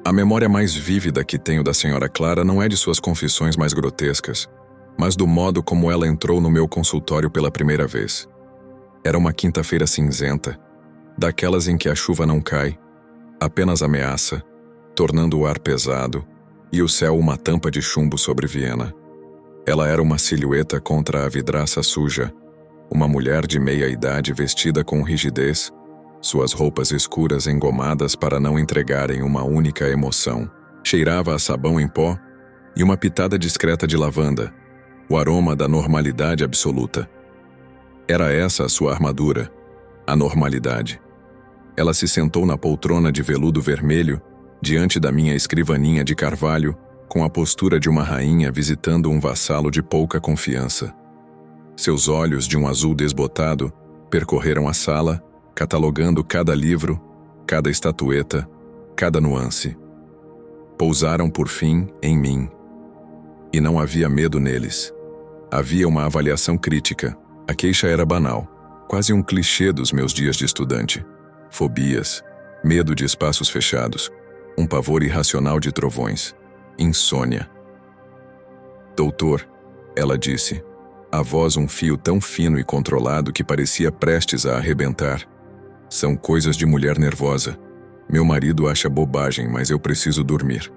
A memória mais vívida que tenho da Sra. Clara não é de suas confissões mais grotescas, mas do modo como ela entrou no meu consultório pela primeira vez. Era uma quinta-feira cinzenta, daquelas em que a chuva não cai, apenas ameaça, tornando o ar pesado e o céu uma tampa de chumbo sobre Viena. Ela era uma silhueta contra a vidraça suja, uma mulher de meia-idade vestida com rigidez, suas roupas escuras engomadas para não entregarem uma única emoção. Cheirava a sabão em pó e uma pitada discreta de lavanda, o aroma da normalidade absoluta. Era essa a sua armadura, a normalidade. Ela se sentou na poltrona de veludo vermelho, diante da minha escrivaninha de carvalho, com a postura de uma rainha visitando um vassalo de pouca confiança. Seus olhos, de um azul desbotado, percorreram a sala, catalogando cada livro, cada estatueta, cada nuance. Pousaram, por fim, em mim. E não havia medo neles. Havia uma avaliação crítica. A queixa era banal, quase um clichê dos meus dias de estudante. Fobias, medo de espaços fechados, um pavor irracional de trovões, insônia. Doutor, ela disse, a voz um fio tão fino e controlado que parecia prestes a arrebentar. São coisas de mulher nervosa. Meu marido acha bobagem, mas eu preciso dormir.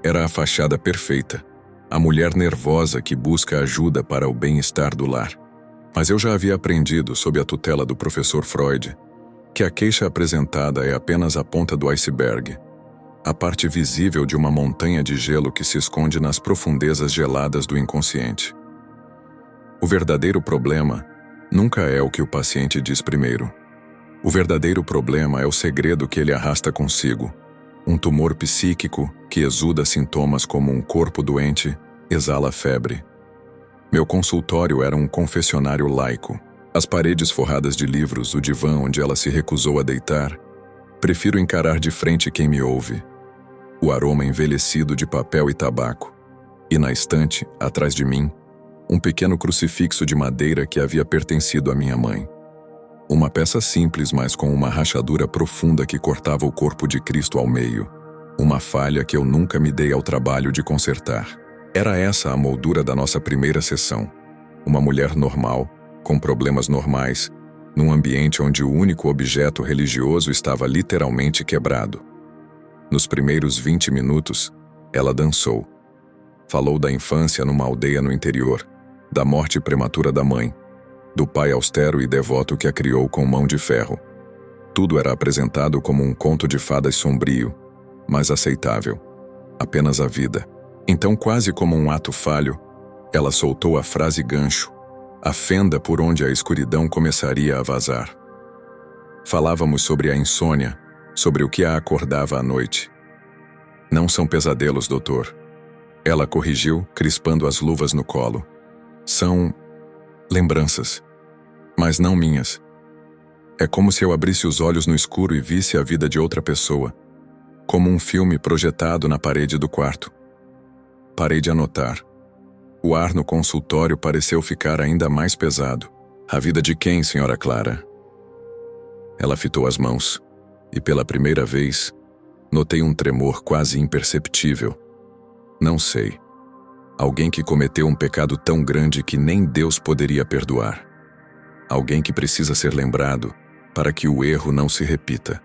Era a fachada perfeita. A mulher nervosa que busca ajuda para o bem-estar do lar. Mas eu já havia aprendido, sob a tutela do professor Freud, que a queixa apresentada é apenas a ponta do iceberg, a parte visível de uma montanha de gelo que se esconde nas profundezas geladas do inconsciente. O verdadeiro problema nunca é o que o paciente diz primeiro. O verdadeiro problema é o segredo que ele arrasta consigo. Um tumor psíquico que exuda sintomas como um corpo doente, exala febre. Meu consultório era um confessionário laico. As paredes forradas de livros, o divã onde ela se recusou a deitar. Prefiro encarar de frente quem me ouve. O aroma envelhecido de papel e tabaco. E na estante, atrás de mim, um pequeno crucifixo de madeira que havia pertencido à minha mãe. Uma peça simples, mas com uma rachadura profunda que cortava o corpo de Cristo ao meio. Uma falha que eu nunca me dei ao trabalho de consertar. Era essa a moldura da nossa primeira sessão. Uma mulher normal, com problemas normais, num ambiente onde o único objeto religioso estava literalmente quebrado. Nos primeiros 20 minutos, ela dançou. Falou da infância numa aldeia no interior, da morte prematura da mãe, do pai austero e devoto que a criou com mão de ferro. Tudo era apresentado como um conto de fadas sombrio, mas aceitável. Apenas a vida. Então, quase como um ato falho, ela soltou a frase gancho, a fenda por onde a escuridão começaria a vazar. Falávamos sobre a insônia, sobre o que a acordava à noite. Não são pesadelos, doutor. Ela corrigiu, crispando as luvas no colo. São lembranças, mas não minhas. É como se eu abrisse os olhos no escuro e visse a vida de outra pessoa, como um filme projetado na parede do quarto. Parei de anotar. O ar no consultório pareceu ficar ainda mais pesado. A vida de quem, Sra. Clara? Ela fitou as mãos, e pela primeira vez, notei um tremor quase imperceptível. Não sei. Alguém que cometeu um pecado tão grande que nem Deus poderia perdoar. Alguém que precisa ser lembrado para que o erro não se repita.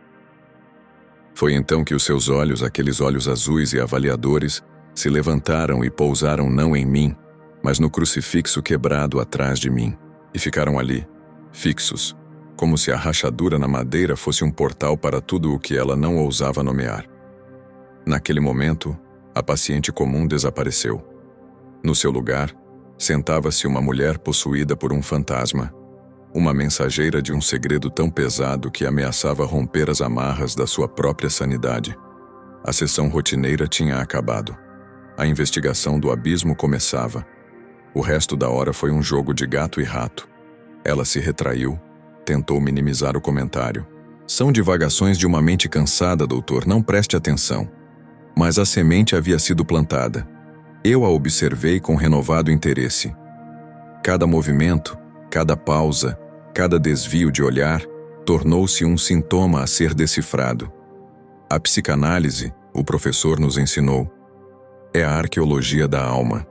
Foi então que os seus olhos, aqueles olhos azuis e avaliadores, se levantaram e pousaram não em mim, mas no crucifixo quebrado atrás de mim, e ficaram ali, fixos, como se a rachadura na madeira fosse um portal para tudo o que ela não ousava nomear. Naquele momento, a paciente comum desapareceu. No seu lugar, sentava-se uma mulher possuída por um fantasma, uma mensageira de um segredo tão pesado que ameaçava romper as amarras da sua própria sanidade. A sessão rotineira tinha acabado. A investigação do abismo começava. O resto da hora foi um jogo de gato e rato. Ela se retraiu, tentou minimizar o comentário. São divagações de uma mente cansada, doutor, não preste atenção. Mas a semente havia sido plantada. Eu a observei com renovado interesse. Cada movimento, cada pausa, cada desvio de olhar, tornou-se um sintoma a ser decifrado. A psicanálise, O professor nos ensinou. É a arqueologia da alma.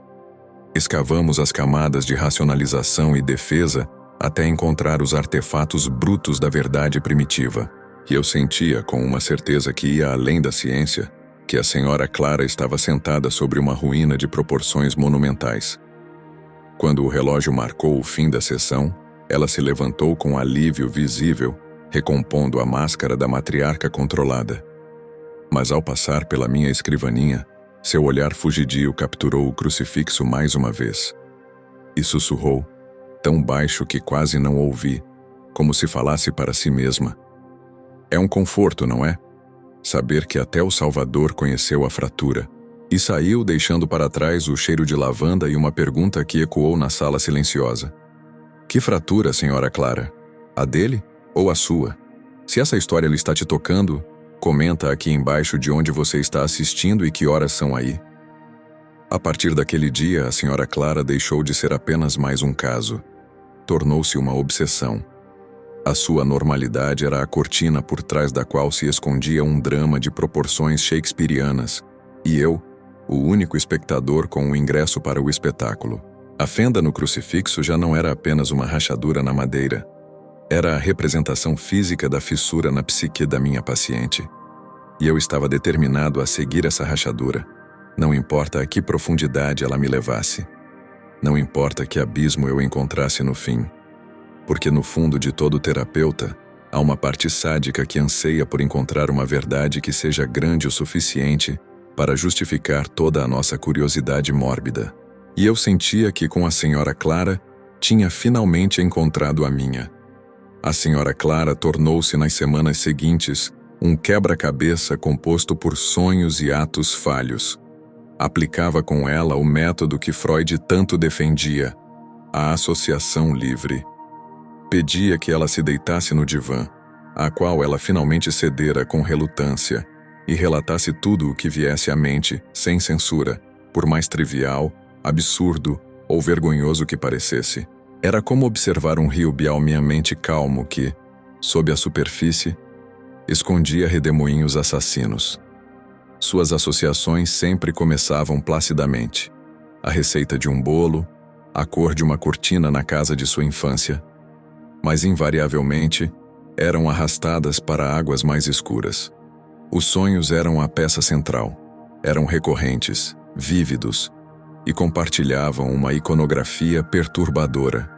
Escavamos as camadas de racionalização e defesa até encontrar os artefatos brutos da verdade primitiva. E eu sentia, com uma certeza que ia além da ciência, que a senhora Clara estava sentada sobre uma ruína de proporções monumentais. Quando o relógio marcou o fim da sessão, ela se levantou com alívio visível, recompondo a máscara da matriarca controlada. Mas ao passar pela minha escrivaninha, seu olhar fugidio capturou o crucifixo mais uma vez. E sussurrou, tão baixo que quase não ouvi, como se falasse para si mesma. É um conforto, não é? Saber que até o Salvador conheceu a fratura. E saiu deixando para trás o cheiro de lavanda e uma pergunta que ecoou na sala silenciosa. Que fratura, senhora Clara? A dele ou a sua? Se essa história lhe está te tocando, comenta aqui embaixo de onde você está assistindo e que horas são aí. A partir daquele dia, a senhora Clara deixou de ser apenas mais um caso. Tornou-se uma obsessão. A sua normalidade era a cortina por trás da qual se escondia um drama de proporções shakespearianas, e eu, o único espectador com o ingresso para o espetáculo. A fenda no crucifixo já não era apenas uma rachadura na madeira. Era a representação física da fissura na psique da minha paciente. E eu estava determinado a seguir essa rachadura. Não importa a que profundidade ela me levasse. Não importa que abismo eu encontrasse no fim. Porque no fundo de todo terapeuta, há uma parte sádica que anseia por encontrar uma verdade que seja grande o suficiente para justificar toda a nossa curiosidade mórbida. E eu sentia que com a senhora Clara, tinha finalmente encontrado a minha. A senhora Clara tornou-se nas semanas seguintes um quebra-cabeça composto por sonhos e atos falhos. Aplicava com ela o método que Freud tanto defendia, a associação livre. Pedia que ela se deitasse no divã, à qual ela finalmente cedera com relutância, e relatasse tudo o que viesse à mente, sem censura, por mais trivial, absurdo ou vergonhoso que parecesse. Era como observar um rio bialmente calmo que, sob a superfície, escondia redemoinhos assassinos. Suas associações sempre começavam placidamente. A receita de um bolo, a cor de uma cortina na casa de sua infância, mas invariavelmente eram arrastadas para águas mais escuras. Os sonhos eram a peça central, eram recorrentes, vívidos, e compartilhavam uma iconografia perturbadora.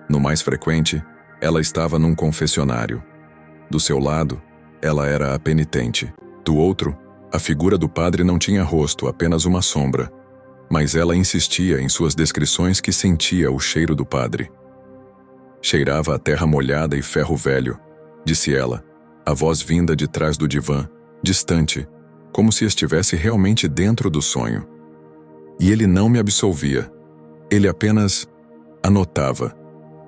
No mais frequente, ela estava num confessionário. Do seu lado, ela era a penitente. Do outro, a figura do padre não tinha rosto, apenas uma sombra. Mas ela insistia em suas descrições que sentia o cheiro do padre. Cheirava a terra molhada e ferro velho, disse ela, a voz vinda de trás do divã, distante, como se estivesse realmente dentro do sonho. E ele não me absolvia. Ele apenas anotava.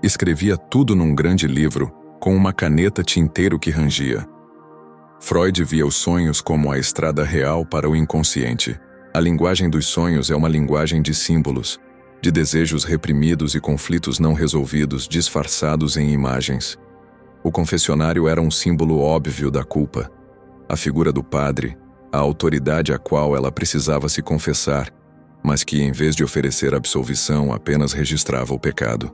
Escrevia tudo num grande livro, com uma caneta tinteiro que rangia. Freud via os sonhos como a estrada real para o inconsciente. A linguagem dos sonhos é uma linguagem de símbolos, de desejos reprimidos e conflitos não resolvidos disfarçados em imagens. O confessionário era um símbolo óbvio da culpa. A figura do padre, a autoridade a qual ela precisava se confessar, mas que, em vez de oferecer absolvição, apenas registrava o pecado.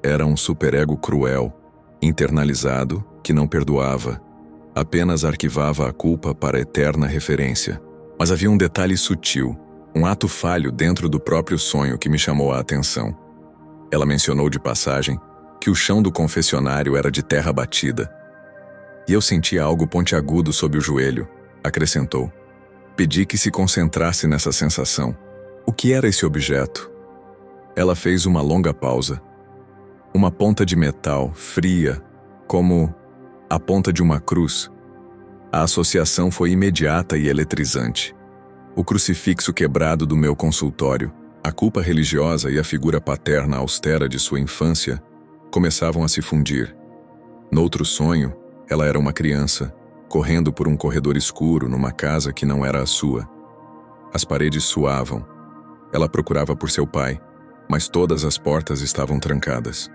Era um superego cruel, internalizado, que não perdoava, apenas arquivava a culpa para eterna referência. Mas havia um detalhe sutil, um ato falho dentro do próprio sonho que me chamou a atenção. Ela mencionou de passagem que o chão do confessionário era de terra batida. E eu sentia algo pontiagudo sob o joelho, acrescentou. Pedi que se concentrasse nessa sensação. O que era esse objeto? Ela fez uma longa pausa. Uma ponta de metal, fria, como a ponta de uma cruz. A associação foi imediata e eletrizante. O crucifixo quebrado do meu consultório, a culpa religiosa e a figura paterna austera de sua infância começavam a se fundir. Noutro sonho, ela era uma criança, correndo por um corredor escuro numa casa que não era a sua. As paredes suavam. Ela procurava por seu pai, mas todas as portas estavam trancadas.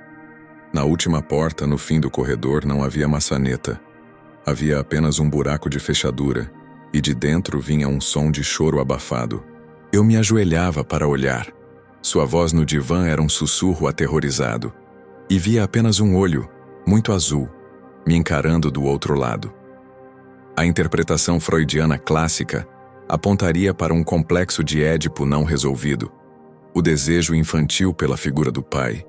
Na última porta, no fim do corredor, não havia maçaneta. Havia apenas um buraco de fechadura, e de dentro vinha um som de choro abafado. Eu me ajoelhava para olhar. Sua voz no divã era um sussurro aterrorizado. E via apenas um olho, muito azul, me encarando do outro lado. A interpretação freudiana clássica apontaria para um complexo de Édipo não resolvido, o desejo infantil pela figura do pai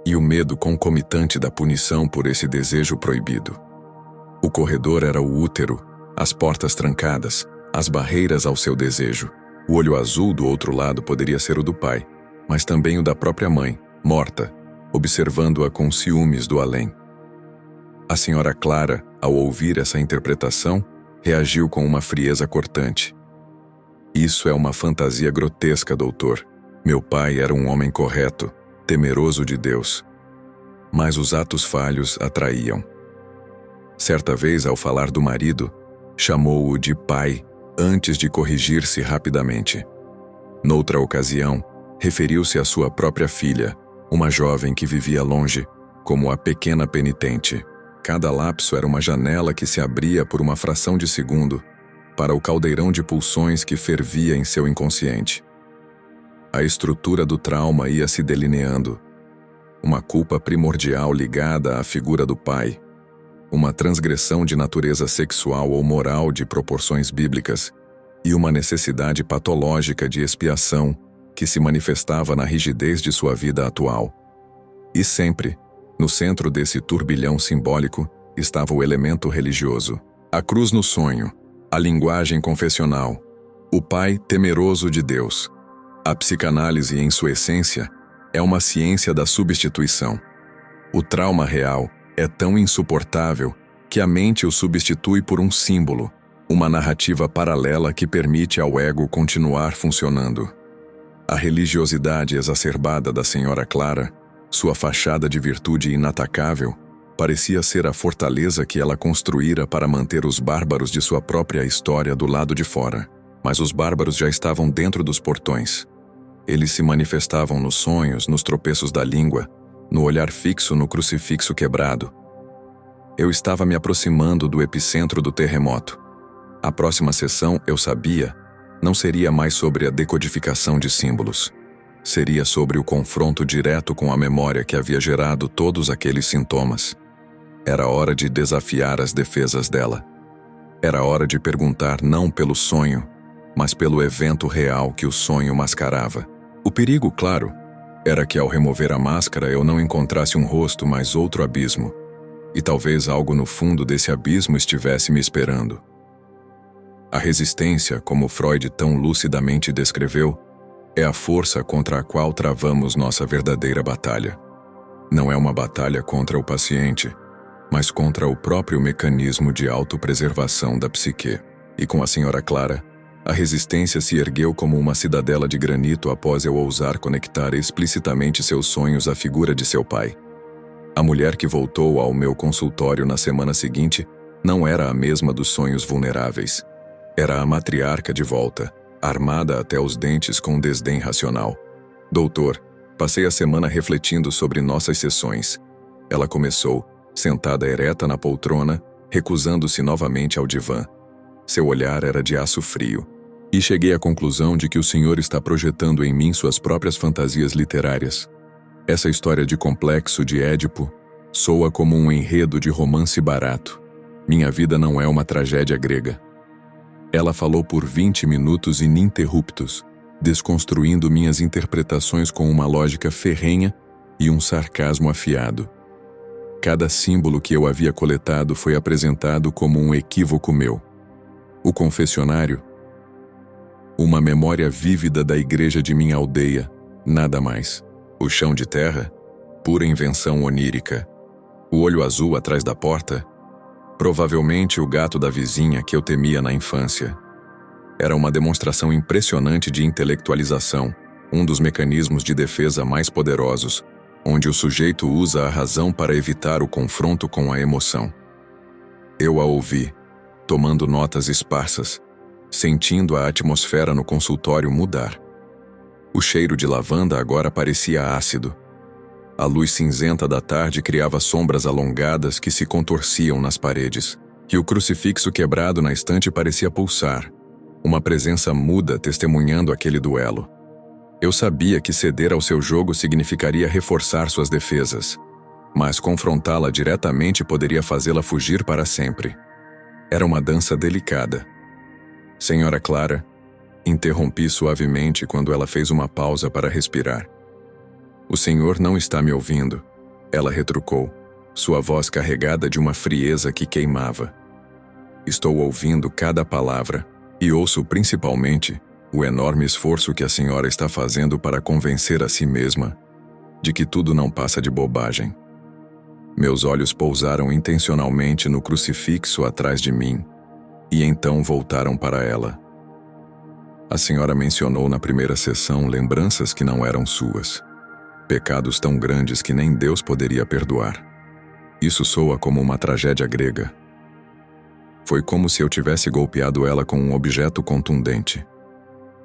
e o medo concomitante da punição por esse desejo proibido. O corredor era o útero, as portas trancadas, as barreiras ao seu desejo. O olho azul do outro lado poderia ser o do pai, mas também o da própria mãe, morta, observando-a com ciúmes do além. A senhora Clara, ao ouvir essa interpretação, reagiu com uma frieza cortante. Isso é uma fantasia grotesca, doutor. Meu pai era um homem correto, temeroso de Deus. Mas os atos falhos atraíam. Certa vez, ao falar do marido, chamou-o de pai antes de corrigir-se rapidamente. Noutra ocasião, referiu-se à sua própria filha, uma jovem que vivia longe, como a pequena penitente. Cada lapso era uma janela que se abria por uma fração de segundo para o caldeirão de pulsões que fervia em seu inconsciente. A estrutura do trauma ia se delineando. Uma culpa primordial ligada à figura do pai, uma transgressão de natureza sexual ou moral de proporções bíblicas e uma necessidade patológica de expiação que se manifestava na rigidez de sua vida atual. E sempre, no centro desse turbilhão simbólico, estava o elemento religioso. A cruz no sonho, a linguagem confessional, o pai temeroso de Deus. A psicanálise, em sua essência, é uma ciência da substituição. O trauma real é tão insuportável que a mente o substitui por um símbolo, uma narrativa paralela que permite ao ego continuar funcionando. A religiosidade exacerbada da senhora Clara, sua fachada de virtude inatacável, parecia ser a fortaleza que ela construíra para manter os bárbaros de sua própria história do lado de fora. Mas os bárbaros já estavam dentro dos portões. Eles se manifestavam nos sonhos, nos tropeços da língua, no olhar fixo no crucifixo quebrado. Eu estava me aproximando do epicentro do terremoto. A próxima sessão, eu sabia, não seria mais sobre a decodificação de símbolos. Seria sobre o confronto direto com a memória que havia gerado todos aqueles sintomas. Era hora de desafiar as defesas dela. Era hora de perguntar não pelo sonho, mas pelo evento real que o sonho mascarava. O perigo, claro, era que ao remover a máscara eu não encontrasse um rosto, mas outro abismo. E talvez algo no fundo desse abismo estivesse me esperando. A resistência, como Freud tão lucidamente descreveu, é a força contra a qual travamos nossa verdadeira batalha. Não é uma batalha contra o paciente, mas contra o próprio mecanismo de autopreservação da psique. E com a senhora Clara, a resistência se ergueu como uma cidadela de granito após eu ousar conectar explicitamente seus sonhos à figura de seu pai. A mulher que voltou ao meu consultório na semana seguinte não era a mesma dos sonhos vulneráveis. Era a matriarca de volta, armada até os dentes com desdém racional. Doutor, passei a semana refletindo sobre nossas sessões. Ela começou, sentada ereta na poltrona, recusando-se novamente ao divã. Seu olhar era de aço frio. E cheguei à conclusão de que o senhor está projetando em mim suas próprias fantasias literárias. Essa história de complexo de Édipo soa como um enredo de romance barato. Minha vida não é uma tragédia grega. Ela falou por 20 minutos ininterruptos, desconstruindo minhas interpretações com uma lógica ferrenha e um sarcasmo afiado. Cada símbolo que eu havia coletado foi apresentado como um equívoco meu. O confessionário, uma memória vívida da igreja de minha aldeia, nada mais. O chão de terra, pura invenção onírica. O olho azul atrás da porta, provavelmente o gato da vizinha que eu temia na infância. Era uma demonstração impressionante de intelectualização, um dos mecanismos de defesa mais poderosos, onde o sujeito usa a razão para evitar o confronto com a emoção. Eu a ouvi, tomando notas esparsas, sentindo a atmosfera no consultório mudar. O cheiro de lavanda agora parecia ácido. A luz cinzenta da tarde criava sombras alongadas que se contorciam nas paredes. E o crucifixo quebrado na estante parecia pulsar, uma presença muda testemunhando aquele duelo. Eu sabia que ceder ao seu jogo significaria reforçar suas defesas, mas confrontá-la diretamente poderia fazê-la fugir para sempre. Era uma dança delicada. Senhora Clara, interrompi suavemente quando ela fez uma pausa para respirar. O senhor não está me ouvindo, ela retrucou, sua voz carregada de uma frieza que queimava. Estou ouvindo cada palavra e ouço principalmente o enorme esforço que a senhora está fazendo para convencer a si mesma de que tudo não passa de bobagem. Meus olhos pousaram intencionalmente no crucifixo atrás de mim e então voltaram para ela. A senhora mencionou na primeira sessão lembranças que não eram suas, pecados tão grandes que nem Deus poderia perdoar. Isso soa como uma tragédia grega. Foi como se eu tivesse golpeado ela com um objeto contundente.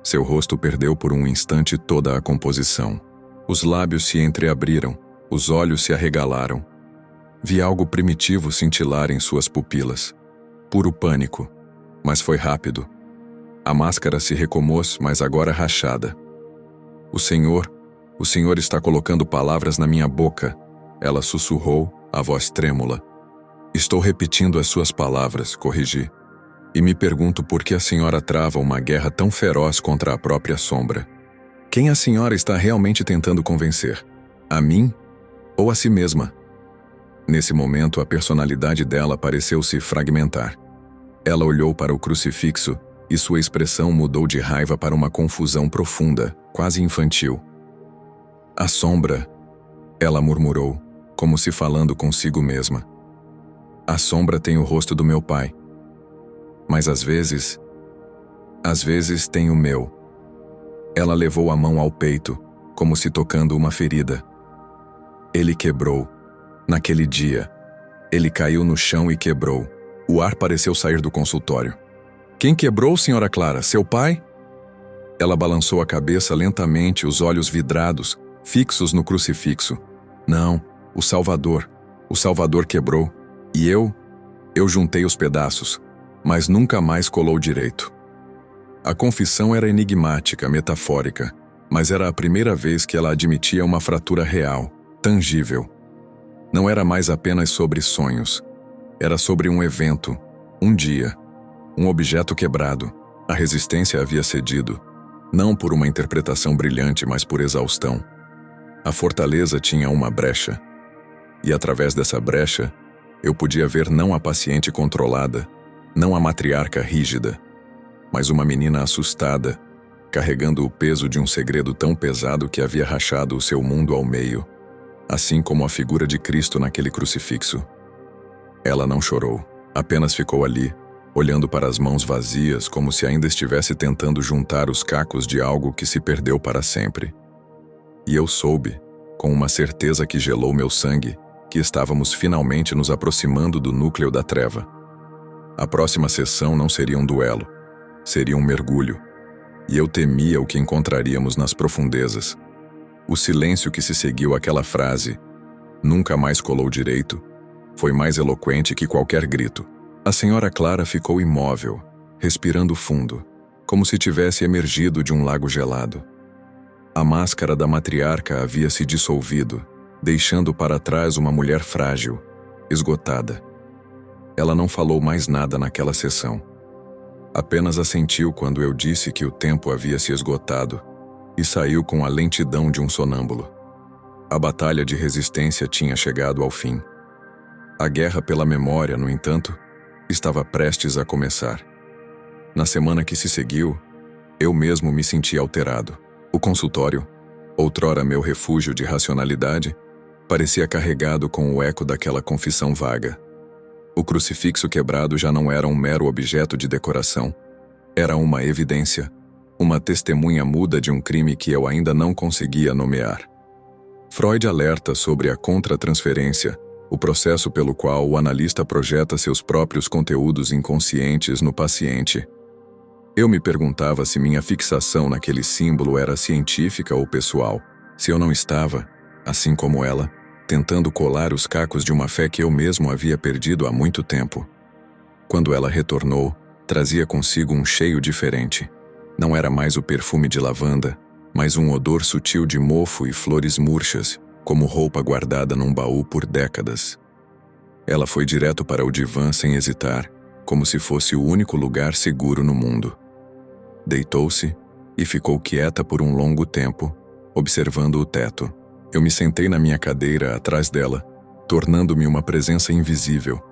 Seu rosto perdeu por um instante toda a composição. Os lábios se entreabriram, os olhos se arregalaram. Vi algo primitivo cintilar em suas pupilas. Puro pânico, mas foi rápido. A máscara se recompôs, mas agora rachada. O senhor está colocando palavras na minha boca, ela sussurrou, a voz trêmula. Estou repetindo as suas palavras, corrigi. E me pergunto por que a senhora trava uma guerra tão feroz contra a própria sombra. Quem a senhora está realmente tentando convencer? A mim ou a si mesma? Nesse momento, a personalidade dela pareceu se fragmentar. Ela olhou para o crucifixo e sua expressão mudou de raiva para uma confusão profunda, quase infantil. A sombra, ela murmurou, como se falando consigo mesma. A sombra tem o rosto do meu pai. Mas às vezes tem o meu. Ela levou a mão ao peito, como se tocando uma ferida. Ele quebrou. Naquele dia, ele caiu no chão e quebrou. O ar pareceu sair do consultório. Quem quebrou, senhora Clara? Seu pai? Ela balançou a cabeça lentamente, os olhos vidrados, fixos no crucifixo. Não, o Salvador. O Salvador quebrou. E eu juntei os pedaços, mas nunca mais colou direito. A confissão era enigmática, metafórica, mas era a primeira vez que ela admitia uma fratura real, tangível. Não era mais apenas sobre sonhos. Era sobre um evento, um dia, um objeto quebrado. A resistência havia cedido, não por uma interpretação brilhante, mas por exaustão. A fortaleza tinha uma brecha, e através dessa brecha, eu podia ver não a paciente controlada, não a matriarca rígida, mas uma menina assustada, carregando o peso de um segredo tão pesado que havia rachado o seu mundo ao meio, assim como a figura de Cristo naquele crucifixo. Ela não chorou, apenas ficou ali, olhando para as mãos vazias como se ainda estivesse tentando juntar os cacos de algo que se perdeu para sempre. E eu soube, com uma certeza que gelou meu sangue, que estávamos finalmente nos aproximando do núcleo da treva. A próxima sessão não seria um duelo, seria um mergulho, e eu temia o que encontraríamos nas profundezas. O silêncio que se seguiu àquela frase, nunca mais colou direito, foi mais eloquente que qualquer grito. A senhora Clara ficou imóvel, respirando fundo, como se tivesse emergido de um lago gelado. A máscara da matriarca havia se dissolvido, deixando para trás uma mulher frágil, esgotada. Ela não falou mais nada naquela sessão. Apenas assentiu quando eu disse que o tempo havia se esgotado e saiu com a lentidão de um sonâmbulo. A batalha de resistência tinha chegado ao fim. A guerra pela memória, no entanto, estava prestes a começar. Na semana que se seguiu, eu mesmo me senti alterado. O consultório, outrora meu refúgio de racionalidade, parecia carregado com o eco daquela confissão vaga. O crucifixo quebrado já não era um mero objeto de decoração. Era uma evidência, uma testemunha muda de um crime que eu ainda não conseguia nomear. Freud alerta sobre a contratransferência, o processo pelo qual o analista projeta seus próprios conteúdos inconscientes no paciente. Eu me perguntava se minha fixação naquele símbolo era científica ou pessoal, se eu não estava, assim como ela, tentando colar os cacos de uma fé que eu mesmo havia perdido há muito tempo. Quando ela retornou, trazia consigo um cheiro diferente. Não era mais o perfume de lavanda, mas um odor sutil de mofo e flores murchas, como roupa guardada num baú por décadas. Ela foi direto para o divã sem hesitar, como se fosse o único lugar seguro no mundo. Deitou-se e ficou quieta por um longo tempo, observando o teto. Eu me sentei na minha cadeira atrás dela, tornando-me uma presença invisível,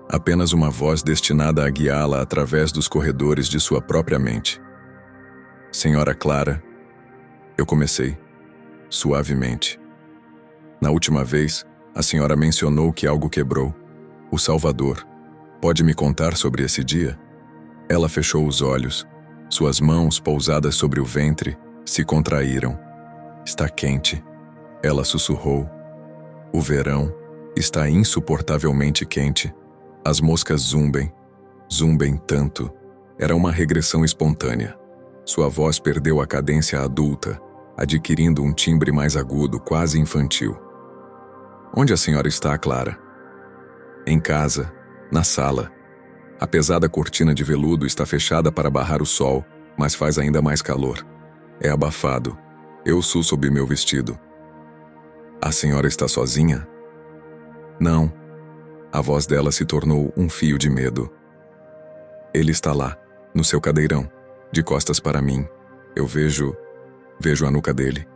apenas uma voz destinada a guiá-la através dos corredores de sua própria mente. Senhora Clara, eu comecei, suavemente. Na última vez, a senhora mencionou que algo quebrou. O Salvador. Pode me contar sobre esse dia? Ela fechou os olhos. Suas mãos, pousadas sobre o ventre, se contraíram. Está quente. Ela sussurrou. O verão está insuportavelmente quente. As moscas zumbem tanto. Era uma regressão espontânea. Sua voz perdeu a cadência adulta, adquirindo um timbre mais agudo, quase infantil. Onde a senhora está, Clara? Em casa, na sala. A pesada cortina de veludo está fechada para barrar o sol, mas faz ainda mais calor. É abafado. Eu suo sob meu vestido. A senhora está sozinha? Não. A voz dela se tornou um fio de medo. Ele está lá, no seu cadeirão, de costas para mim. Eu vejo a nuca dele.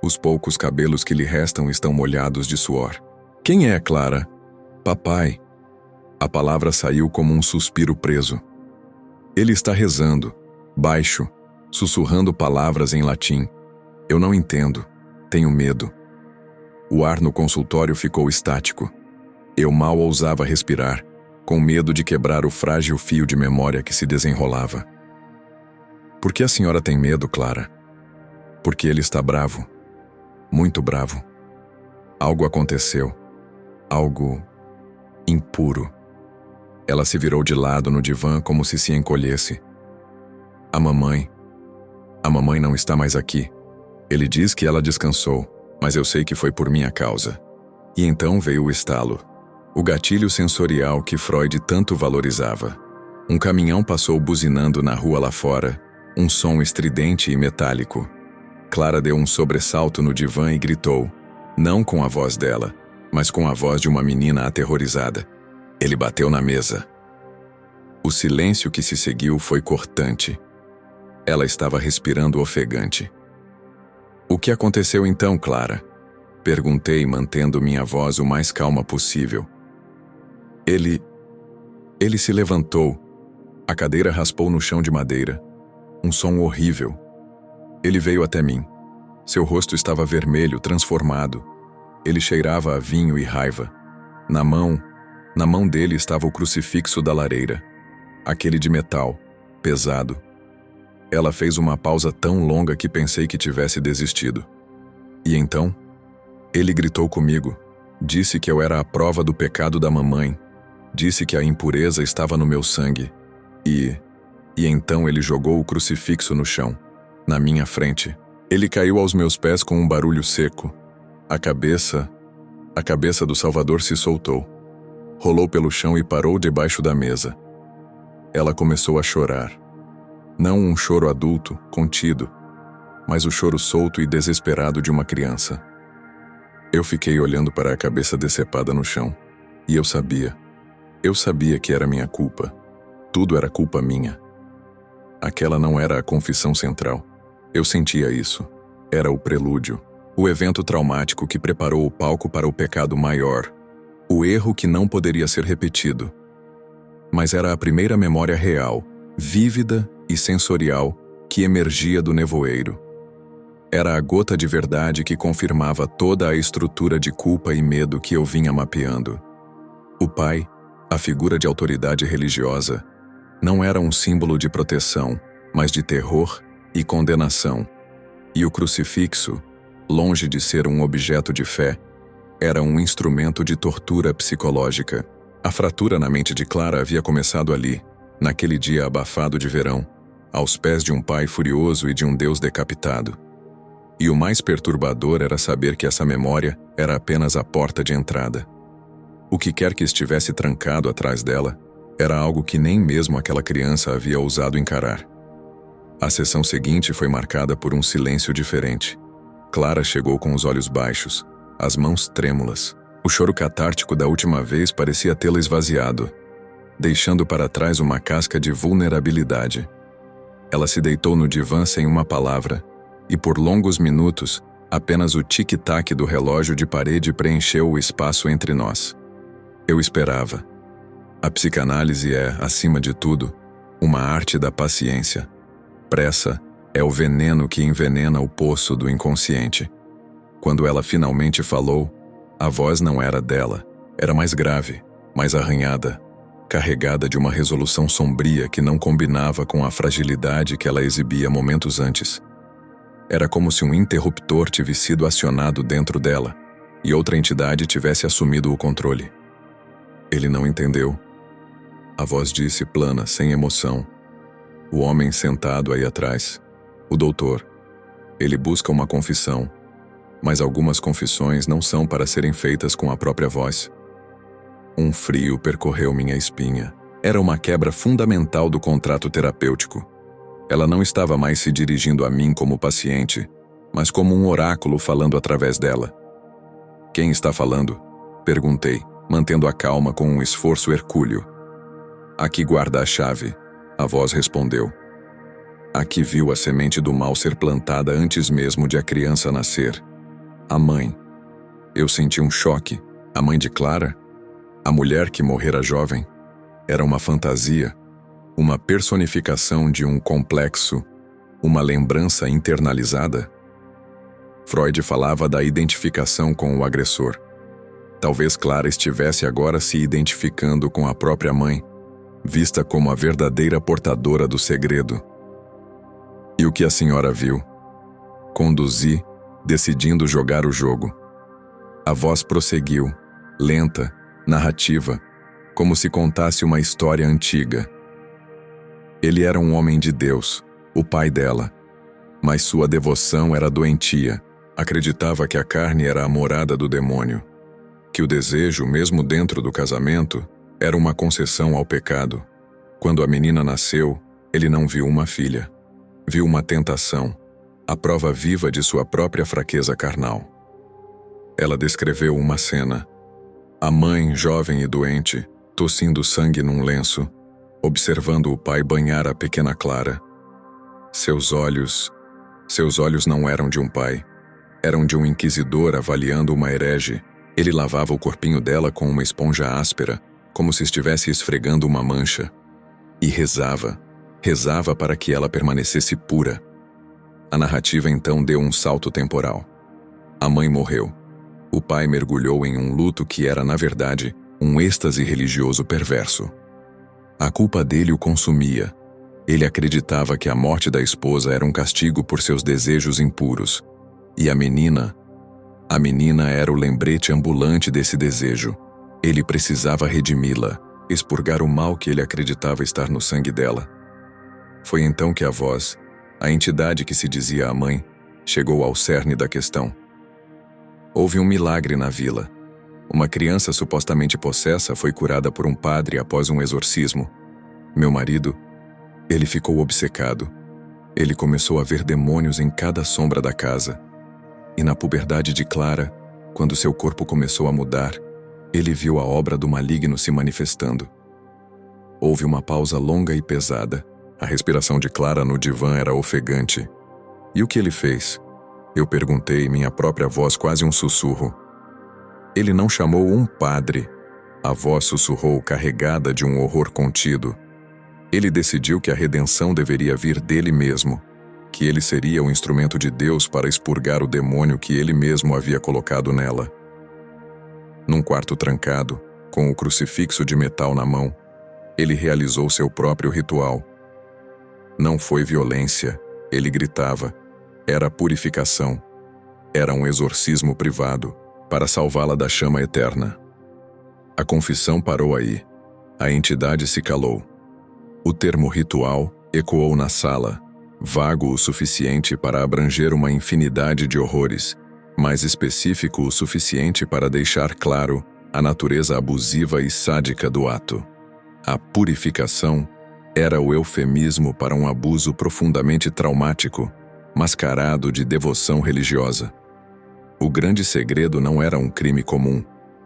Os poucos cabelos que lhe restam estão molhados de suor. Quem é, Clara? Papai. A palavra saiu como um suspiro preso. Ele está rezando, baixo, sussurrando palavras em latim. Eu não entendo. Tenho medo. O ar no consultório ficou estático. Eu mal ousava respirar, com medo de quebrar o frágil fio de memória que se desenrolava. Por que a senhora tem medo, Clara? Porque ele está bravo. Muito bravo. Algo aconteceu. Algo impuro. Ela se virou de lado no divã como se se encolhesse. A mamãe não está mais aqui. Ele diz que ela descansou, mas eu sei que foi por minha causa. E então veio o estalo. O gatilho sensorial que Freud tanto valorizava. Um caminhão passou buzinando na rua lá fora, um som estridente e metálico. Clara deu um sobressalto no divã e gritou, não com a voz dela, mas com a voz de uma menina aterrorizada. Ele bateu na mesa. O silêncio que se seguiu foi cortante. Ela estava respirando ofegante. O que aconteceu então, Clara? Perguntei, mantendo minha voz o mais calma possível. Ele se levantou. A cadeira raspou no chão de madeira. Um som horrível. Ele veio até mim. Seu rosto estava vermelho, transformado. Ele cheirava a vinho e raiva. Na mão dele estava o crucifixo da lareira. Aquele de metal, pesado. Ela fez uma pausa tão longa que pensei que tivesse desistido. E então, ele gritou comigo. Disse que eu era a prova do pecado da mamãe. Disse que a impureza estava no meu sangue. E então ele jogou o crucifixo no chão, na minha frente. Ele caiu aos meus pés com um barulho seco. A cabeça do Salvador se soltou. Rolou pelo chão e parou debaixo da mesa. Ela começou a chorar. Não um choro adulto, contido, mas o choro solto e desesperado de uma criança. Eu fiquei olhando para a cabeça decepada no chão. E eu sabia que era minha culpa. Tudo era culpa minha. Aquela não era a confissão central. Eu sentia isso. Era o prelúdio. O evento traumático que preparou o palco para o pecado maior. O erro que não poderia ser repetido. Mas era a primeira memória real, vívida e sensorial que emergia do nevoeiro. Era a gota de verdade que confirmava toda a estrutura de culpa e medo que eu vinha mapeando. O pai, a figura de autoridade religiosa, não era um símbolo de proteção, mas de terror e condenação. E o crucifixo, longe de ser um objeto de fé, era um instrumento de tortura psicológica. A fratura na mente de Clara havia começado ali, naquele dia abafado de verão, aos pés de um pai furioso e de um Deus decapitado. E o mais perturbador era saber que essa memória era apenas a porta de entrada. O que quer que estivesse trancado atrás dela, Era algo que nem mesmo aquela criança havia ousado encarar. A sessão seguinte foi marcada por um silêncio diferente. Clara chegou com os olhos baixos, as mãos trêmulas. O choro catártico da última vez parecia tê-la esvaziado, deixando para trás uma casca de vulnerabilidade. Ela se deitou no divã sem uma palavra, e por longos minutos, apenas o tic-tac do relógio de parede preencheu o espaço entre nós. Eu esperava. A psicanálise é, acima de tudo, uma arte da paciência. Pressa é o veneno que envenena o poço do inconsciente. Quando ela finalmente falou, a voz não era dela, era mais grave, mais arranhada, carregada de uma resolução sombria que não combinava com a fragilidade que ela exibia momentos antes. Era como se um interruptor tivesse sido acionado dentro dela e outra entidade tivesse assumido o controle. Ele não entendeu. A voz disse plana, sem emoção. O homem sentado aí atrás. O doutor. Ele busca uma confissão. Mas algumas confissões não são para serem feitas com a própria voz. Um frio percorreu minha espinha. Era uma quebra fundamental do contrato terapêutico. Ela não estava mais se dirigindo a mim como paciente, mas como um oráculo falando através dela. Quem está falando? Perguntei, mantendo a calma com um esforço hercúleo. Aqui guarda a chave, a voz respondeu. Aqui viu a semente do mal ser plantada antes mesmo de a criança nascer. A mãe. Eu senti um choque. A mãe de Clara? A mulher que morrera jovem? Era uma fantasia, uma personificação de um complexo, uma lembrança internalizada? Freud falava da identificação com o agressor. Talvez Clara estivesse agora se identificando com a própria mãe, vista como a verdadeira portadora do segredo. E o que a senhora viu? Conduzi, decidindo jogar o jogo. A voz prosseguiu, lenta, narrativa, como se contasse uma história antiga. Ele era um homem de Deus, o pai dela, mas sua devoção era doentia. Acreditava que a carne era a morada do demônio, que o desejo, mesmo dentro do casamento, era uma concessão ao pecado. Quando a menina nasceu, ele não viu uma filha. Viu uma tentação, a prova viva de sua própria fraqueza carnal. Ela descreveu uma cena. A mãe, jovem e doente, tossindo sangue num lenço, observando o pai banhar a pequena Clara. Seus olhos não eram de um pai. Eram de um inquisidor avaliando uma herege. Ele lavava o corpinho dela com uma esponja áspera, como se estivesse esfregando uma mancha. E rezava para que ela permanecesse pura. A narrativa então deu um salto temporal. A mãe morreu. O pai mergulhou em um luto que era, na verdade, um êxtase religioso perverso. A culpa dele o consumia. Ele acreditava que a morte da esposa era um castigo por seus desejos impuros. E a menina era o lembrete ambulante desse desejo. Ele precisava redimi-la, expurgar o mal que ele acreditava estar no sangue dela. Foi então que a voz, a entidade que se dizia a mãe, chegou ao cerne da questão. Houve um milagre na vila. Uma criança supostamente possessa foi curada por um padre após um exorcismo. Meu marido, ele ficou obcecado. Ele começou a ver demônios em cada sombra da casa. E na puberdade de Clara, quando seu corpo começou a mudar, ele viu a obra do maligno se manifestando. Houve uma pausa longa e pesada. A respiração de Clara no divã era ofegante. E o que ele fez? Eu perguntei, minha própria voz quase um sussurro. Ele não chamou um padre. A voz sussurrou, carregada de um horror contido. Ele decidiu que a redenção deveria vir dele mesmo, que ele seria o instrumento de Deus para expurgar o demônio que ele mesmo havia colocado nela. Num quarto trancado, com o crucifixo de metal na mão, ele realizou seu próprio ritual. Não foi violência, ele gritava. Era purificação. Era um exorcismo privado, para salvá-la da chama eterna. A confissão parou aí. A entidade se calou. O termo ritual ecoou na sala, vago o suficiente para abranger uma infinidade de horrores, mais específico o suficiente para deixar claro a natureza abusiva e sádica do ato. A purificação era o eufemismo para um abuso profundamente traumático, mascarado de devoção religiosa. O grande segredo não era um crime comum,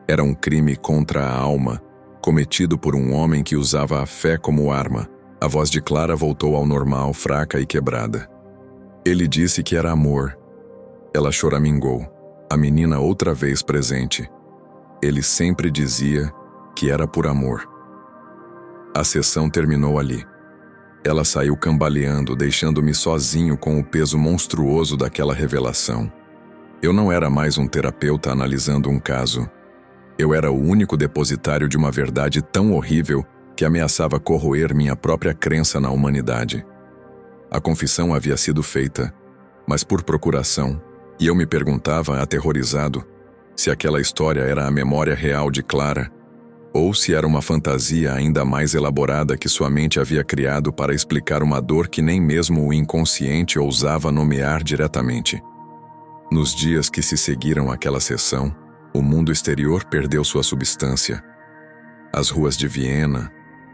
era um crime contra a alma, cometido por um homem que usava a fé como arma. A voz de Clara voltou ao normal, fraca e quebrada. Ele disse que era amor. Ela choramingou, a menina outra vez presente. Ele sempre dizia que era por amor. A sessão terminou ali. Ela saiu cambaleando, deixando-me sozinho com o peso monstruoso daquela revelação. Eu não era mais um terapeuta analisando um caso. Eu era o único depositário de uma verdade tão horrível que ameaçava corroer minha própria crença na humanidade. A confissão havia sido feita, mas por procuração, e eu me perguntava, aterrorizado, se aquela história era a memória real de Clara, ou se era uma fantasia ainda mais elaborada que sua mente havia criado para explicar uma dor que nem mesmo o inconsciente ousava nomear diretamente. Nos dias que se seguiram àquela sessão, o mundo exterior perdeu sua substância. As ruas de Viena,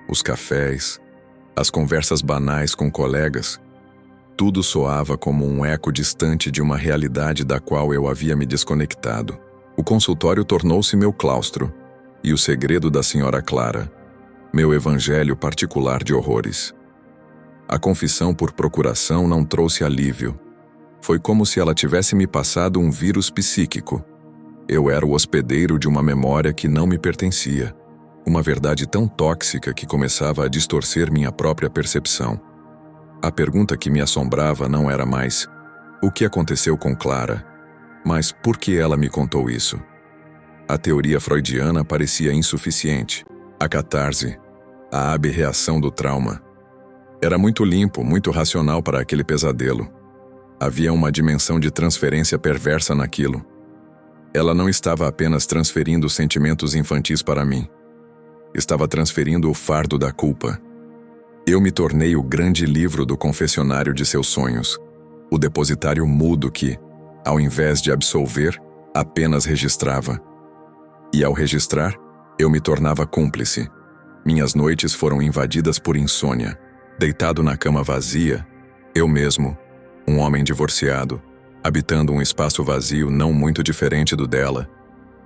os cafés, as conversas banais com colegas, tudo soava como um eco distante de uma realidade da qual eu havia me desconectado. O consultório tornou-se meu claustro, e o segredo da senhora Clara, meu evangelho particular de horrores. A confissão por procuração não trouxe alívio. Foi como se ela tivesse me passado um vírus psíquico. Eu era o hospedeiro de uma memória que não me pertencia. Uma verdade tão tóxica que começava a distorcer minha própria percepção. A pergunta que me assombrava não era mais o que aconteceu com Clara, mas por que ela me contou isso? A teoria freudiana parecia insuficiente. A catarse, a aberração do trauma. Era muito limpo, muito racional para aquele pesadelo. Havia uma dimensão de transferência perversa naquilo. Ela não estava apenas transferindo sentimentos infantis para mim. Estava transferindo o fardo da culpa. Eu me tornei o grande livro do confessionário de seus sonhos, o depositário mudo que, ao invés de absolver, apenas registrava. E ao registrar, eu me tornava cúmplice. Minhas noites foram invadidas por insônia. Deitado na cama vazia, eu mesmo, um homem divorciado, habitando um espaço vazio não muito diferente do dela,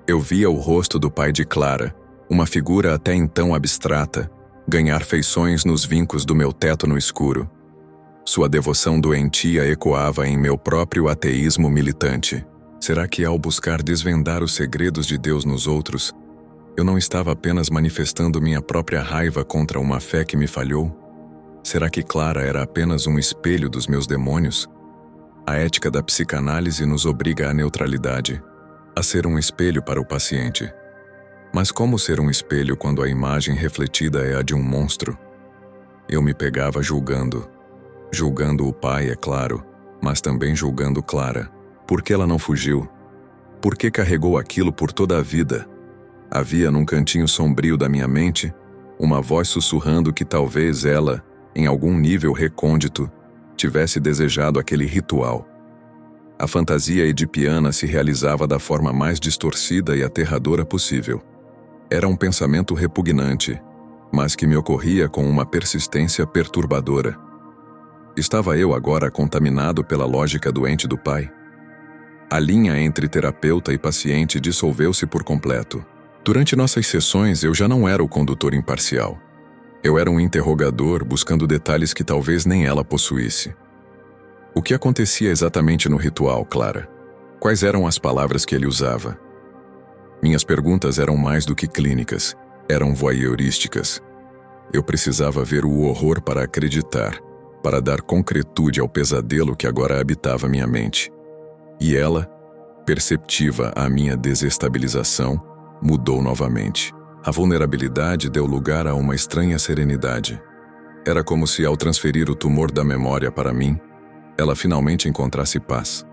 eu via o rosto do pai de Clara, uma figura até então abstrata, ganhar feições nos vincos do meu teto no escuro. Sua devoção doentia ecoava em meu próprio ateísmo militante. Será que ao buscar desvendar os segredos de Deus nos outros, eu não estava apenas manifestando minha própria raiva contra uma fé que me falhou? Será que Clara era apenas um espelho dos meus demônios? A ética da psicanálise nos obriga à neutralidade, a ser um espelho para o paciente. Mas como ser um espelho quando a imagem refletida é a de um monstro? Eu me pegava julgando o pai, é claro, mas também julgando Clara. Por que ela não fugiu? Por que carregou aquilo por toda a vida? Havia num cantinho sombrio da minha mente uma voz sussurrando que talvez ela, em algum nível recôndito, tivesse desejado aquele ritual. A fantasia edipiana se realizava da forma mais distorcida e aterradora possível. Era um pensamento repugnante, mas que me ocorria com uma persistência perturbadora. Estava eu agora contaminado pela lógica doente do pai? A linha entre terapeuta e paciente dissolveu-se por completo. Durante nossas sessões, eu já não era o condutor imparcial. Eu era um interrogador buscando detalhes que talvez nem ela possuísse. O que acontecia exatamente no ritual, Clara? Quais eram as palavras que ele usava? Minhas perguntas eram mais do que clínicas, eram voyeurísticas. Eu precisava ver o horror para acreditar, para dar concretude ao pesadelo que agora habitava minha mente. E ela, perceptiva à minha desestabilização, mudou novamente. A vulnerabilidade deu lugar a uma estranha serenidade. Era como se, ao transferir o tumor da memória para mim, ela finalmente encontrasse paz.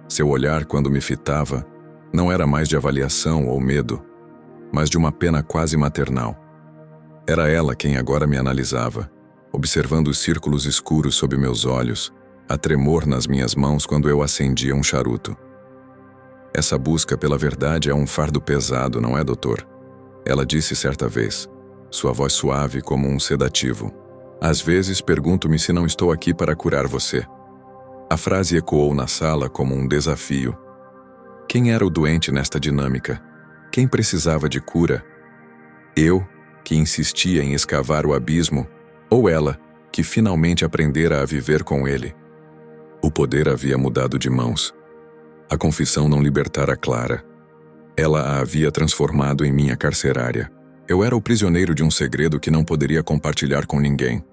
Seu olhar, quando me fitava, não era mais de avaliação ou medo, mas de uma pena quase maternal. Era ela quem agora me analisava, observando os círculos escuros sob meus olhos, a tremor nas minhas mãos quando eu acendia um charuto. Essa busca pela verdade é um fardo pesado, não é, doutor? Ela disse certa vez. sua voz suave como um sedativo. Às vezes pergunto-me se não estou aqui para curar você. A frase ecoou na sala como um desafio. Quem era o doente nesta dinâmica? Quem precisava de cura? Eu, que insistia em escavar o abismo, ou ela, que finalmente aprendera a viver com ele? O poder havia mudado de mãos. A confissão não libertara Clara. Ela a havia transformado em minha carcerária. Eu era o prisioneiro de um segredo que não poderia compartilhar com ninguém.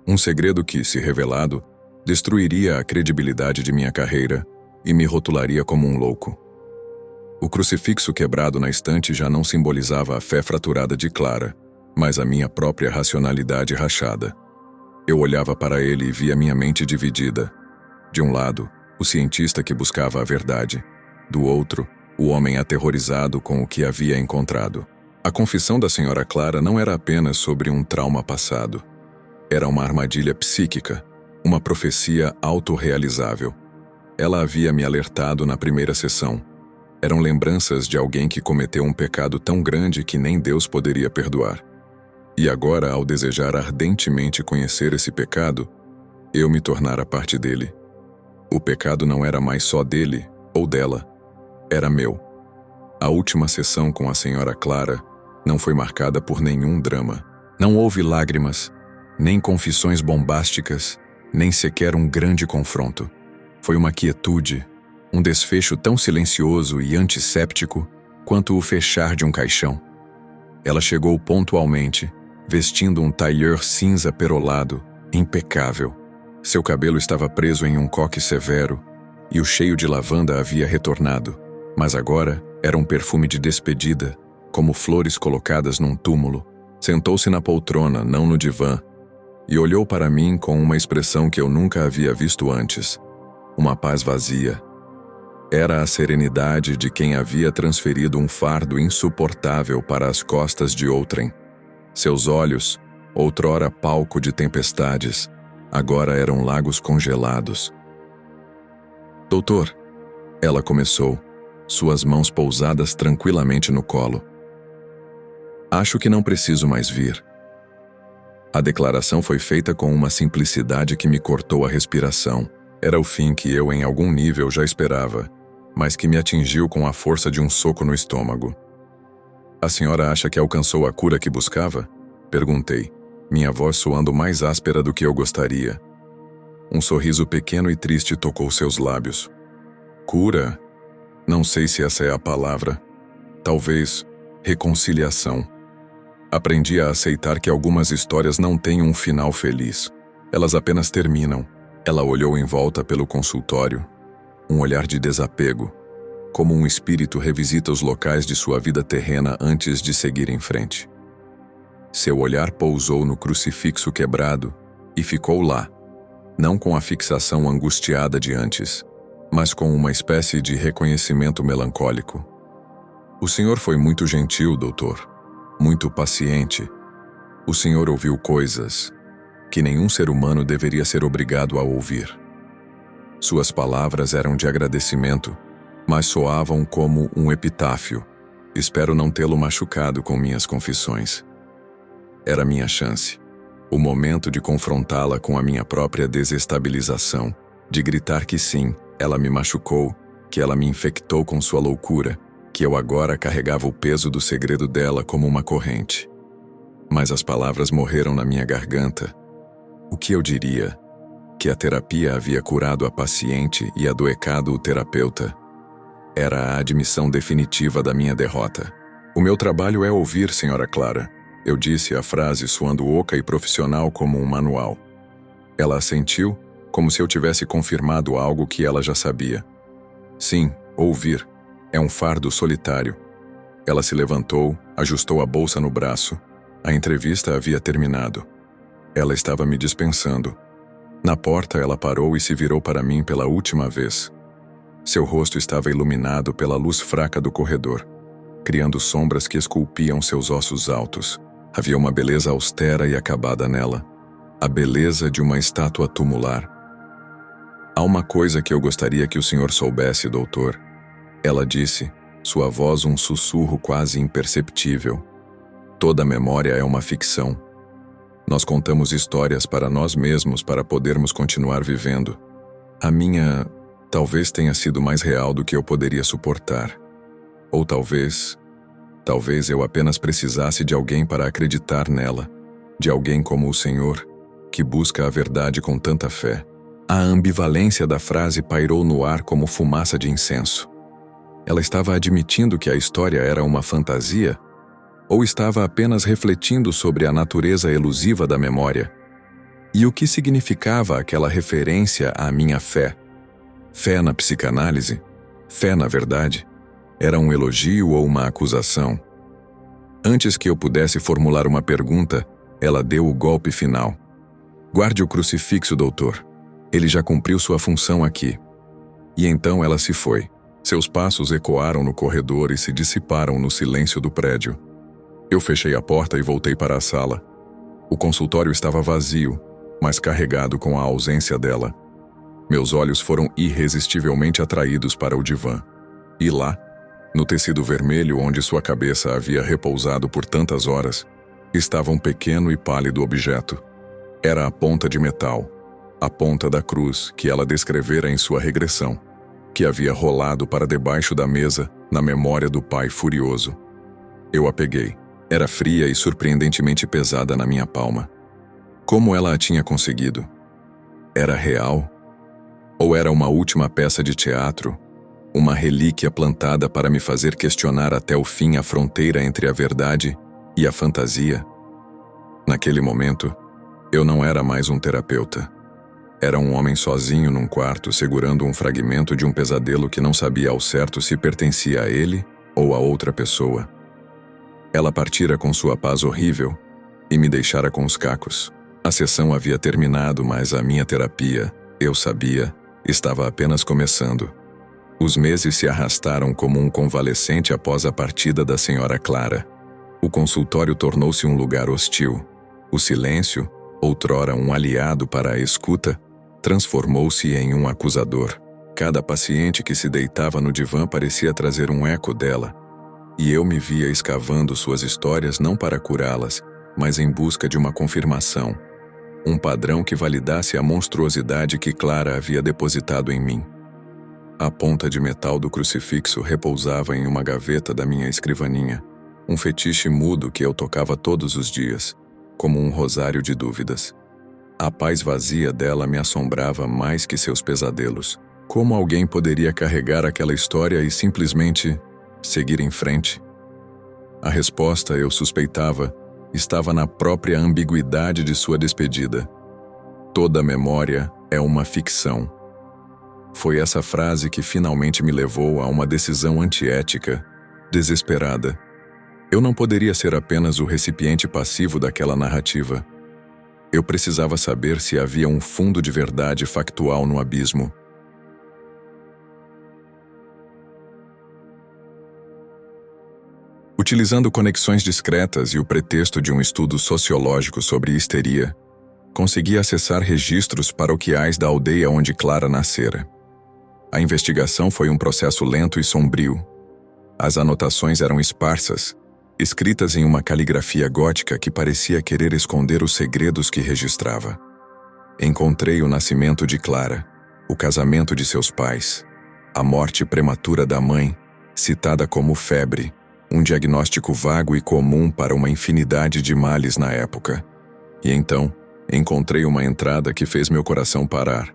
Um segredo que, se revelado, destruiria a credibilidade de minha carreira e me rotularia como um louco. O crucifixo quebrado na estante já não simbolizava a fé fraturada de Clara, mas a minha própria racionalidade rachada. Eu olhava para ele e via minha mente dividida. De um lado, o cientista que buscava a verdade. Do outro, o homem aterrorizado com o que havia encontrado. A confissão da senhora Clara não era apenas sobre um trauma passado. Era uma armadilha psíquica, uma profecia autorrealizável. Ela havia me alertado na primeira sessão. Eram lembranças de alguém que cometeu um pecado tão grande que nem Deus poderia perdoar. E agora, ao desejar ardentemente conhecer esse pecado, eu me tornara parte dele. O pecado não era mais só dele ou dela, era meu. A última sessão com a senhora Clara não foi marcada por nenhum drama. Não houve lágrimas, nem confissões bombásticas, nem sequer um grande confronto. Foi uma quietude, um desfecho tão silencioso e antisséptico quanto o fechar de um caixão. Ela chegou pontualmente, vestindo um tailleur cinza perolado, impecável. Seu cabelo estava preso em um coque severo e o cheiro de lavanda havia retornado, mas agora era um perfume de despedida, como flores colocadas num túmulo. Sentou-se na poltrona, não no divã, e olhou para mim com uma expressão que eu nunca havia visto antes. Uma paz vazia. Era a serenidade de quem havia transferido um fardo insuportável para as costas de outrem. Seus olhos, outrora palco de tempestades, agora eram lagos congelados. Doutor, ela começou, suas mãos pousadas tranquilamente no colo. Acho que não preciso mais vir. A declaração foi feita com uma simplicidade que me cortou a respiração. Era o fim que eu, em algum nível, já esperava, mas que me atingiu com a força de um soco no estômago. A senhora acha que alcançou a cura que buscava? Perguntei, minha voz soando mais áspera do que eu gostaria. Um sorriso pequeno e triste tocou seus lábios. Cura? Não sei se essa é a palavra. Talvez reconciliação. Aprendi a aceitar que algumas histórias não têm um final feliz. Elas apenas terminam. Ela olhou em volta pelo consultório. Um olhar de desapego, como um espírito revisita os locais de sua vida terrena antes de seguir em frente. Seu olhar pousou no crucifixo quebrado e ficou lá, não com a fixação angustiada de antes, mas com uma espécie de reconhecimento melancólico. O senhor foi muito gentil, doutor, muito paciente. O senhor ouviu coisas que nenhum ser humano deveria ser obrigado a ouvir. Suas palavras eram de agradecimento, mas soavam como um epitáfio. Espero não tê-lo machucado com minhas confissões. Era minha chance, o momento de confrontá-la com a minha própria desestabilização, de gritar que sim, ela me machucou, que ela me infectou com sua loucura, que eu agora carregava o peso do segredo dela como uma corrente. Mas as palavras morreram na minha garganta. O que eu diria? Que a terapia havia curado a paciente e adoecado o terapeuta. Era a admissão definitiva da minha derrota. O meu trabalho é ouvir, senhora Clara. Eu disse a frase soando oca e profissional como um manual. Ela assentiu, como se eu tivesse confirmado algo que ela já sabia. Sim, ouvir. É um fardo solitário. Ela se levantou, ajustou a bolsa no braço. A entrevista havia terminado. Ela estava me dispensando. Na porta, ela parou e se virou para mim pela última vez. Seu rosto estava iluminado pela luz fraca do corredor, criando sombras que esculpiam seus ossos altos. Havia uma beleza austera e acabada nela. A beleza de uma estátua tumular. Há uma coisa que eu gostaria que o senhor soubesse, doutor. Ela disse, sua voz um sussurro quase imperceptível. Toda memória é uma ficção. Nós contamos histórias para nós mesmos para podermos continuar vivendo. A minha talvez tenha sido mais real do que eu poderia suportar. Ou talvez eu apenas precisasse de alguém para acreditar nela, de alguém como o Senhor, que busca a verdade com tanta fé. A ambivalência da frase pairou no ar como fumaça de incenso. Ela estava admitindo que a história era uma fantasia? Ou estava apenas refletindo sobre a natureza elusiva da memória? E o que significava aquela referência à minha fé? Fé na psicanálise? Fé na verdade? Era um elogio ou uma acusação? Antes que eu pudesse formular uma pergunta, ela deu o golpe final. Guarde o crucifixo, doutor. Ele já cumpriu sua função aqui. E então ela se foi. Seus passos ecoaram no corredor e se dissiparam no silêncio do prédio. Eu fechei a porta e voltei para a sala. O consultório estava vazio, mas carregado com a ausência dela. Meus olhos foram irresistivelmente atraídos para o divã. E lá, no tecido vermelho onde sua cabeça havia repousado por tantas horas, estava um pequeno e pálido objeto. Era a ponta de metal, a ponta da cruz que ela descrevera em sua regressão, que havia rolado para debaixo da mesa na memória do pai furioso. Eu a peguei. Era fria e surpreendentemente pesada na minha palma. Como ela a tinha conseguido? Era real? Ou era uma última peça de teatro? Uma relíquia plantada para me fazer questionar até o fim a fronteira entre a verdade e a fantasia? Naquele momento, eu não era mais um terapeuta. Era um homem sozinho num quarto segurando um fragmento de um pesadelo que não sabia ao certo se pertencia a ele ou a outra pessoa. Ela partira com sua paz horrível e me deixara com os cacos. A sessão havia terminado, mas a minha terapia, eu sabia, estava apenas começando. Os meses se arrastaram como um convalescente após a partida da senhora Clara. O consultório tornou-se um lugar hostil. O silêncio, outrora um aliado para a escuta, transformou-se em um acusador. Cada paciente que se deitava no divã parecia trazer um eco dela, e eu me via escavando suas histórias não para curá-las, mas em busca de uma confirmação, um padrão que validasse a monstruosidade que Clara havia depositado em mim. A ponta de metal do crucifixo repousava em uma gaveta da minha escrivaninha, um fetiche mudo que eu tocava todos os dias, como um rosário de dúvidas. A paz vazia dela me assombrava mais que seus pesadelos. Como alguém poderia carregar aquela história e simplesmente seguir em frente? A resposta, eu suspeitava, estava na própria ambiguidade de sua despedida. Toda memória é uma ficção. Foi essa frase que finalmente me levou a uma decisão antiética, desesperada. Eu não poderia ser apenas o recipiente passivo daquela narrativa. Eu precisava saber se havia um fundo de verdade factual no abismo. Utilizando conexões discretas e o pretexto de um estudo sociológico sobre histeria, consegui acessar registros paroquiais da aldeia onde Clara nascera. A investigação foi um processo lento e sombrio. As anotações eram esparsas, escritas em uma caligrafia gótica que parecia querer esconder os segredos que registrava. Encontrei o nascimento de Clara, o casamento de seus pais, a morte prematura da mãe, citada como febre, um diagnóstico vago e comum para uma infinidade de males na época. E então, encontrei uma entrada que fez meu coração parar.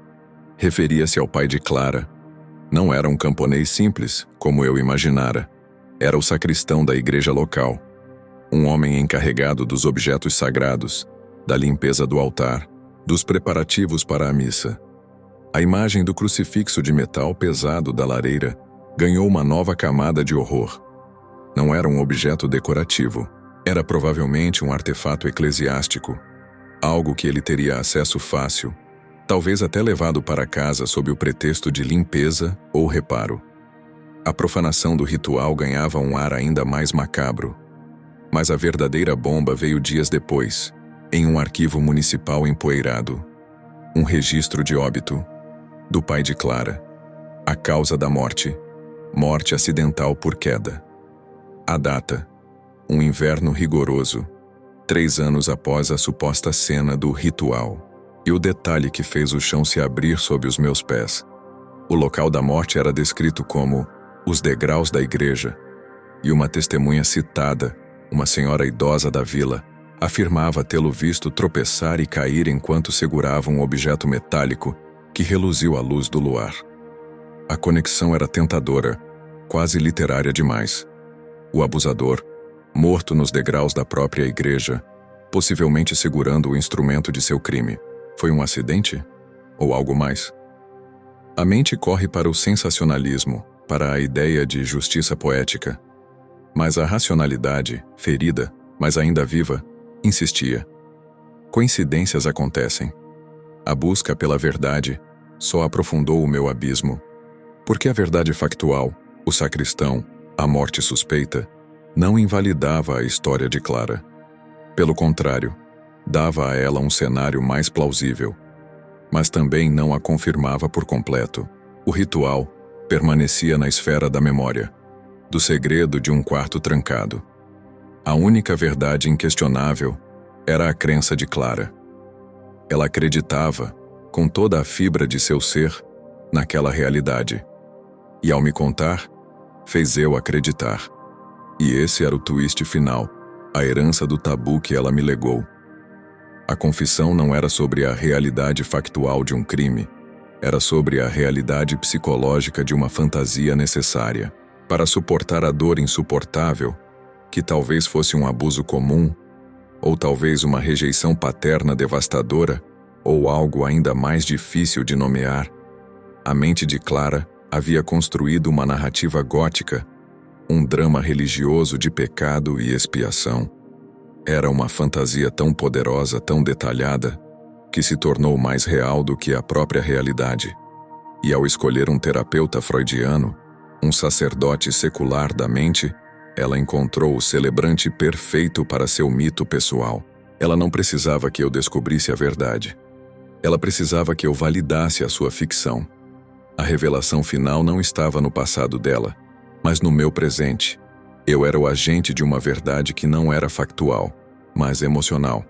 Referia-se ao pai de Clara. Não era um camponês simples, como eu imaginara. Era o sacristão da igreja local. Um homem encarregado dos objetos sagrados, da limpeza do altar, dos preparativos para a missa. A imagem do crucifixo de metal pesado da lareira ganhou uma nova camada de horror. Não era um objeto decorativo. Era provavelmente um artefato eclesiástico, algo que ele teria acesso fácil, talvez até levado para casa sob o pretexto de limpeza ou reparo. A profanação do ritual ganhava um ar ainda mais macabro. Mas a verdadeira bomba veio dias depois, em um arquivo municipal empoeirado. Um registro de óbito, do pai de Clara. A causa da morte: morte acidental por queda. A data: um inverno rigoroso, 3 anos após a suposta cena do ritual. E o detalhe que fez o chão se abrir sob os meus pés. O local da morte era descrito como os degraus da igreja, e uma testemunha citada, uma senhora idosa da vila, afirmava tê-lo visto tropeçar e cair enquanto segurava um objeto metálico que reluziu à luz do luar. A conexão era tentadora, quase literária demais. O abusador, morto nos degraus da própria igreja, possivelmente segurando o instrumento de seu crime. Foi um acidente? Ou algo mais? A mente corre para o sensacionalismo, para a ideia de justiça poética. Mas a racionalidade, ferida, mas ainda viva, insistia. Coincidências acontecem. A busca pela verdade só aprofundou o meu abismo. Porque a verdade factual, o sacristão, a morte suspeita, não invalidava a história de Clara. Pelo contrário, dava a ela um cenário mais plausível. Mas também não a confirmava por completo. O ritual permanecia na esfera da memória, do segredo de um quarto trancado. A única verdade inquestionável era a crença de Clara. Ela acreditava, com toda a fibra de seu ser, naquela realidade. E ao me contar, fez eu acreditar. E esse era o twist final, a herança do tabu que ela me legou. A confissão não era sobre a realidade factual de um crime, era sobre a realidade psicológica de uma fantasia necessária para suportar a dor insuportável, que talvez fosse um abuso comum, ou talvez uma rejeição paterna devastadora, ou algo ainda mais difícil de nomear. A mente de Clara havia construído uma narrativa gótica, um drama religioso de pecado e expiação. Era uma fantasia tão poderosa, tão detalhada, que se tornou mais real do que a própria realidade. E ao escolher um terapeuta freudiano, um sacerdote secular da mente, ela encontrou o celebrante perfeito para seu mito pessoal. Ela não precisava que eu descobrisse a verdade. Ela precisava que eu validasse a sua ficção. A revelação final não estava no passado dela, mas no meu presente. Eu era o agente de uma verdade que não era factual, mas emocional.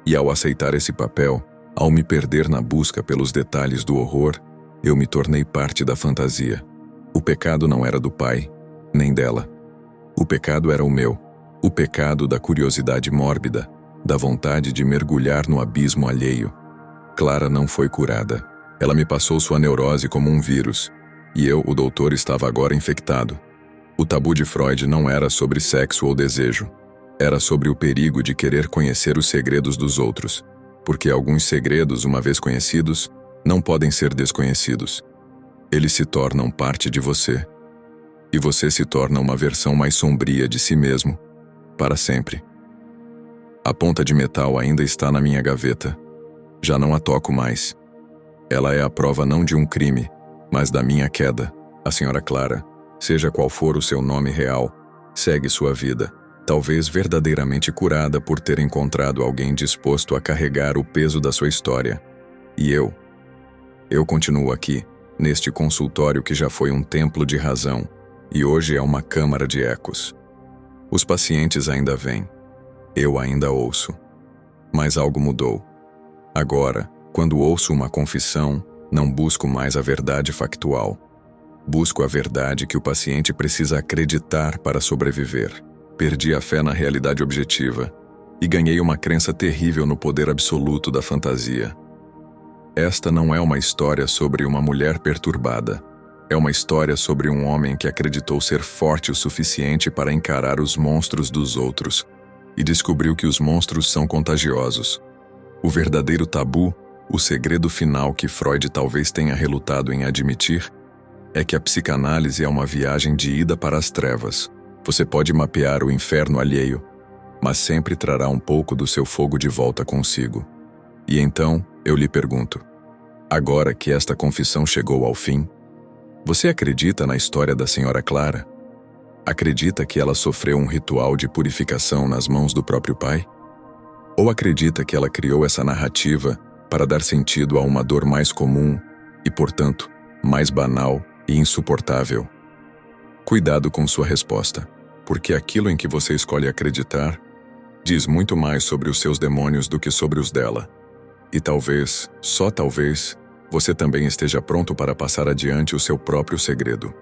E ao aceitar esse papel, ao me perder na busca pelos detalhes do horror, eu me tornei parte da fantasia. O pecado não era do pai, nem dela. O pecado era o meu. O pecado da curiosidade mórbida, da vontade de mergulhar no abismo alheio. Clara não foi curada. Ela me passou sua neurose como um vírus, e eu, o doutor, estava agora infectado. O tabu de Freud não era sobre sexo ou desejo. Era sobre o perigo de querer conhecer os segredos dos outros, porque alguns segredos, uma vez conhecidos, não podem ser desconhecidos. Eles se tornam parte de você. E você se torna uma versão mais sombria de si mesmo, para sempre. A ponta de metal ainda está na minha gaveta. Já não a toco mais. Ela é a prova não de um crime, mas da minha queda. A senhora Clara, seja qual for o seu nome real, segue sua vida, talvez verdadeiramente curada por ter encontrado alguém disposto a carregar o peso da sua história. E eu continuo aqui, neste consultório que já foi um templo de razão, e hoje é uma câmara de ecos. Os pacientes ainda vêm. Eu ainda ouço. Mas algo mudou. Agora, quando ouço uma confissão, não busco mais a verdade factual. Busco a verdade que o paciente precisa acreditar para sobreviver. Perdi a fé na realidade objetiva e ganhei uma crença terrível no poder absoluto da fantasia. Esta não é uma história sobre uma mulher perturbada. É uma história sobre um homem que acreditou ser forte o suficiente para encarar os monstros dos outros e descobriu que os monstros são contagiosos. O verdadeiro tabu, o segredo final que Freud talvez tenha relutado em admitir, é que a psicanálise é uma viagem de ida para as trevas. Você pode mapear o inferno alheio, mas sempre trará um pouco do seu fogo de volta consigo. E então, eu lhe pergunto, agora que esta confissão chegou ao fim, você acredita na história da senhora Clara? Acredita que ela sofreu um ritual de purificação nas mãos do próprio pai? Ou acredita que ela criou essa narrativa para dar sentido a uma dor mais comum e, portanto, mais banal e insuportável? Cuidado com sua resposta. Porque aquilo em que você escolhe acreditar diz muito mais sobre os seus demônios do que sobre os dela. E talvez, só talvez, você também esteja pronto para passar adiante o seu próprio segredo.